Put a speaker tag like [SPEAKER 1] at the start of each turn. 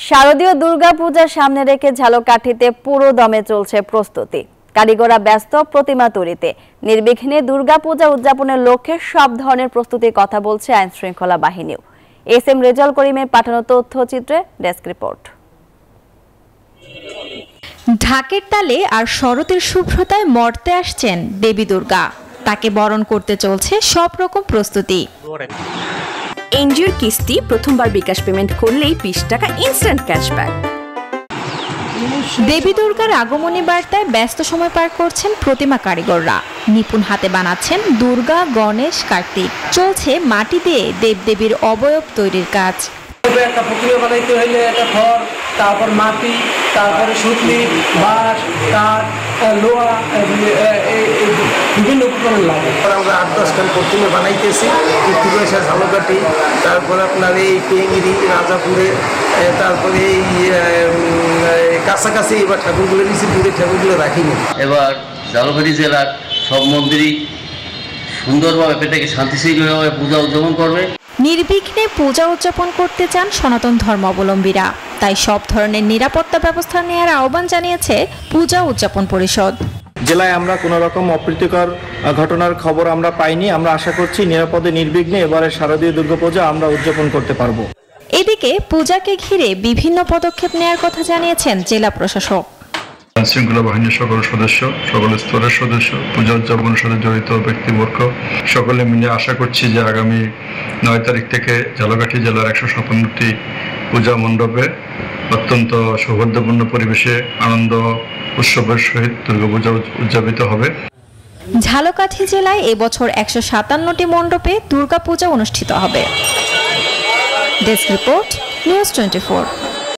[SPEAKER 1] শারদীয় দুর্গাপূজার সামনে রেখে ঝালকাঠিতে পুরো দমে চলছে প্রস্তুতি। কারিগররা ব্যস্ত প্রতিমা তৈরিতে। নির্বিঘ্নে দুর্গাপূজা উদযাপনের লক্ষ্যে সব ধরনের প্রস্তুতির কথা বলছে আইন শৃঙ্খলা বাহিনীও। এস.এম. রেজাউল করিমের পাঠানো তথ্যচিত্রে ডেস্ক রিপোর্ট।
[SPEAKER 2] ঢাকের তালে আর শরতের শুভ্রতায় মর্তে আসছেন দেবী দুর্গা। তাকে বরণ করতে চলছে সব রকম প্রস্তুতি।
[SPEAKER 3] এনজিওর কিস্তি প্রথমবার বিকাশ পেমেন্ট করলেই 20 টাকা ইনস্ট্যান্ট ক্যাশব্যাক।
[SPEAKER 2] দেবী দুর্গার আগমনী বার্তায় ব্যস্ত সময় পার করছেন প্রতিমা কারিগররা। নিপুণ হাতে বানাচ্ছেন দুর্গা, গণেশ, কার্তিক। চলছে মাটি দিয়ে দেবদেবীর অবয়ব তৈরির কাজ।
[SPEAKER 4] একটা প্রতিমা বানাইতে হইলে একটা খড়, তারপর মাটি, তারপরে সুতলি, বাঁশ, কাঠ, লোহা, বিভিন্ন উপকরণ লাগে।
[SPEAKER 5] আমরা 8-10 খান প্রতিমা বানাইতেছি। কীর্তিবাসা, ঝালকাঠি, তারপরে আপনার এই পেঙ্গিরি, রাজাপুরে, তারপরে এই কাছাকাছি এবার ঠাকুরগুলো নিয়েছি, দূরে ঠাকুরগুলো রাখিনি।
[SPEAKER 6] এবার ঝালকাঠি জেলার সব মন্দিরই সুন্দরভাবে পেটাকে শান্তিশৃঙ্খলভাবে পূজা উদযাপন করবে।
[SPEAKER 2] নির্বিঘ্নে পূজা উদযাপন করতে চান সনাতন ধর্মাবলম্বীরা। তাই সব ধরনের নিরাপত্তা ব্যবস্থা নেওয়ার আহ্বান জানিয়েছে পূজা উদযাপন পরিষদ।
[SPEAKER 7] জেলায় আমরা কোনো রকম অপ্রীতিকর ঘটনার খবর আমরা পাইনি। আমরা আশা করছি নিরাপদে নির্বিঘ্নে এবারে শারদীয় দুর্গাপূজা আমরা উদযাপন করতে পারবো।
[SPEAKER 2] এদিকে পূজাকে ঘিরে বিভিন্ন পদক্ষেপ নেওয়ার কথা জানিয়েছেন জেলা প্রশাসক।
[SPEAKER 8] আইনশৃঙ্খলা বাহিনীর সকল সদস্য, সকল স্তরের সদস্য, পূজা উদযাপনের সাথে জড়িত ব্যক্তিবর্গ সকলে মিলে আশা করছি যে আগামী 9 তারিখ থেকে ঝালকাঠি জেলার 157টি পূজা মণ্ডপে অত্যন্ত সৌহার্দ্যপূর্ণ পরিবেশে আনন্দ উৎসবের সহিত দুর্গাপূজা উদযাপিত হবে।
[SPEAKER 2] ঝালকাঠি জেলায় এবছর 157টি মণ্ডপে দুর্গাপূজা অনুষ্ঠিত হবে। Desk report, news 24।